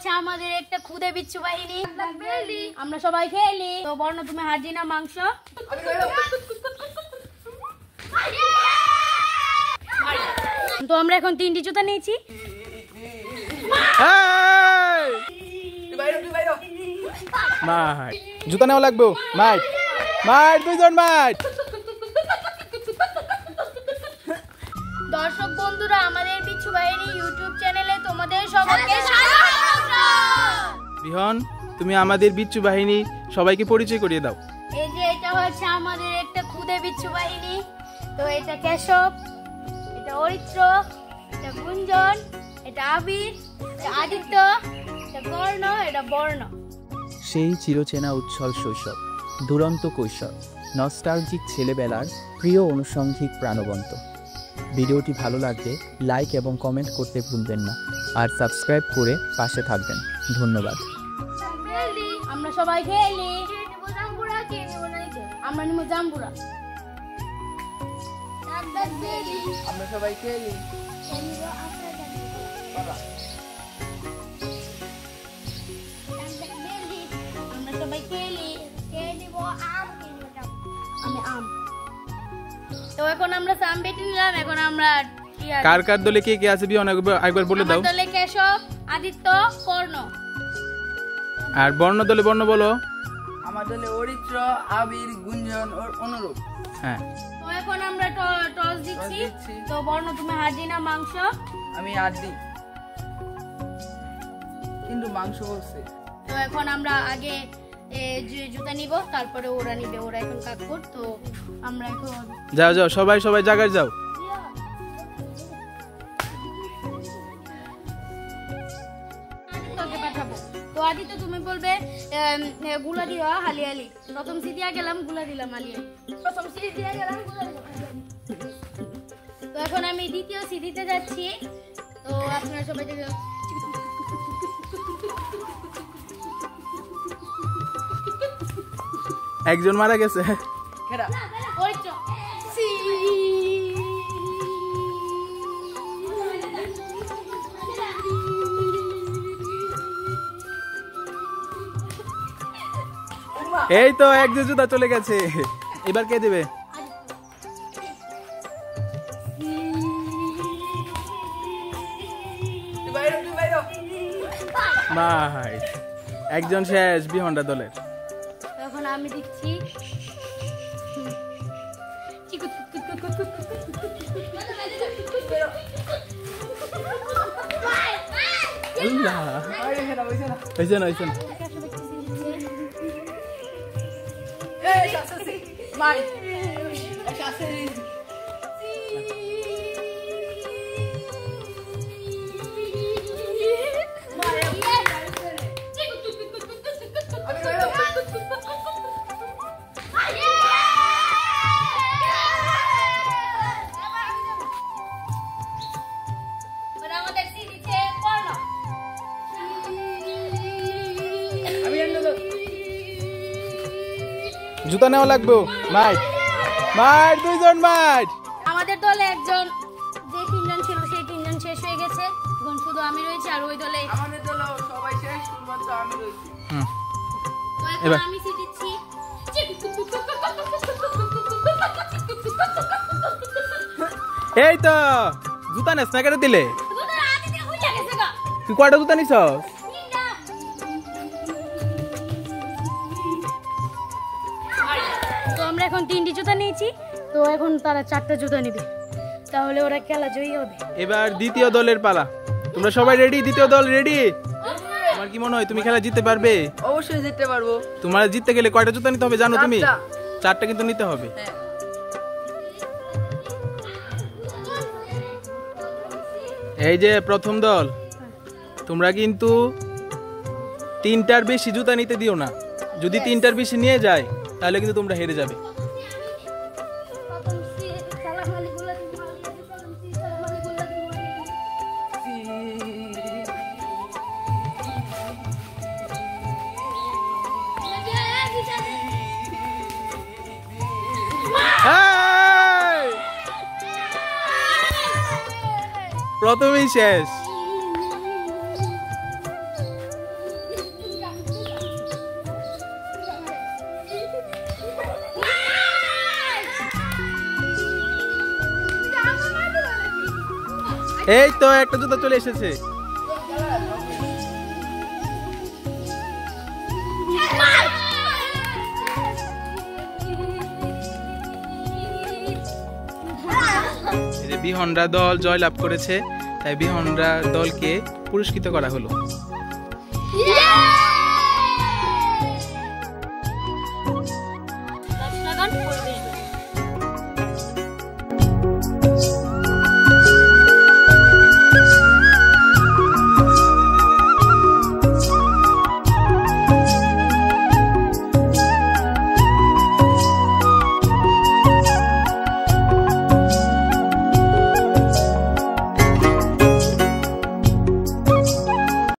হচ্ছে আমাদের একটা খুদে বিচ্ছু বাহিনী, আমরা সবাই খেলি। তো বর্ণ তুমি হাড্ডি না মাংস? তো আমরা এখন 3টি জুতা নিয়েছি। জুতা নেওয়া লাগবে। মাইট মাইট, দুইজন মাইট। দর্শক বন্ধুরা, আমাদের বিচ্ছু বাহিনী ইউটিউব চ্যানেলে তোমাদের সবাইকে স্বাগত। বিহন, তুমি আমাদের বিচ্ছু বাহিনী সবাইকে পরিচয় করিয়ে দাও। এই যে এটা হচ্ছে আমাদের একটা খুদে বিচ্ছু বাহিনী। তো এটা কেশব, এটা অরিত্র, এটা গুঞ্জন, এটা আবির, এটা আদিত্য, এটা কর্ণ, এটা বর্ণ। সেই চিরচেনা উচ্ছল শৈশব, দুরন্ত কৈশোর, নস্টালজিক ছেলেবেলার প্রিয় অনুষঙ্গিক প্রাণবন্ত। ভিডিওটি ভালো লাগলে লাইক এবং কমেন্ট করতে ভুলবেন না, আর সাবস্ক্রাইব করে পাশে থাকবেন। ধন্যবাদ। আমরা সবাই খেলি। আমরা নিব জাম্বুরা। আমরা সবাই খেলি। আমরা সবাই খেলি। আমি আম। তো এখন আমরা সাম বেটে নিলাম। এখন আমরা কার কার দলে কে কে আছে বিহন একবার বলে দাও। আমার দলে কেশব, আদিত্য, কর্ণ। আর বর্ণ দলে বর্ণ বলো। আমার দলে অরিত্র, আবির, গুঞ্জন ও অনুরূপ। হ্যাঁ। তো এখন আমরা টস দিচ্ছি। তো বর্ণ তুমি হাড্ডি না মাংস? আমি হাড্ডি, কিন্তু মাংস বলছে। তো এখন আমরা আগে জুতা নিব, তারপরে ওরা নিবে। ওরা এখন কাকপুর। তো আমরা এখন যাও যাও, সবাই সবাই জায়গায় যাও। তোকে পাঠাবো। তো আদিত্য তুমি বলবে গুলা দিও হালি হালি। প্রথম সিটিয়া গেলাম, গুলা দিলাম হালি হালি। প্রথম সিটিয়া গেলাম, গুলা দিলাম হালি হালি। তো এখন আমি দ্বিতীয় সিটিতে যাচ্ছি। তো আপনারা সবাই দেখো। একজন মারা গেছে। খেরা অরিত্র। এই তো একজন জুতা চলে গেছে। এবার কে দেবে? ভাই একজন শেষ বিহন্ডা দলের। এখন আমি দিচ্ছি। জুতা নেওয়া লাগবে। মাইট মাইট, দুইজন মাইট। আমাদের দলে একজন, যে 3জন ছিল সেই 3জন শেষ হয়ে গেছে। এখন শুধু আমি রয়েছি। আর ওই দলে আমাদের দলে সবাই শেষ, শুধুমাত্র আমি রয়েছি। তো এখন আমি দিচ্ছি। এই তো জুতা নেস না কেটে দিলে। তুই কয়টা জুতা নিছ? তো আমরা এখন 3টি জুতা নিয়েছি। তো এখন তারা 4টা জুতা নেবে, তাহলে ওরা খেলা জয়ী হবে। এবার দ্বিতীয় দলের পালা। তোমরা সবাই রেডি? দ্বিতীয় দল রেডি? তোমার কি মনে হয় তুমি খেলা জিততে পারবে? অবশ্যই জিততে পারবো। তোমার জিততে গেলে কয়টা জুতা নিতে হবে জানো তুমি? 4টা কিন্তু নিতে হবে। এই যে প্রথম দল, তোমরা কিন্তু 3টার বেশি জুতা নিতে দিও না। যদি 3টার বেশি নিয়ে যায় তাহলে কিন্তু তোমরা হেরে যাবে। প্রথমেই শেষ। এই তো একটা জুতা চলে এসেছে। এই যে বিহনরা দল জয়লাভ করেছে, তাই বিহনরা দলকে পুরস্কৃত করা হলো।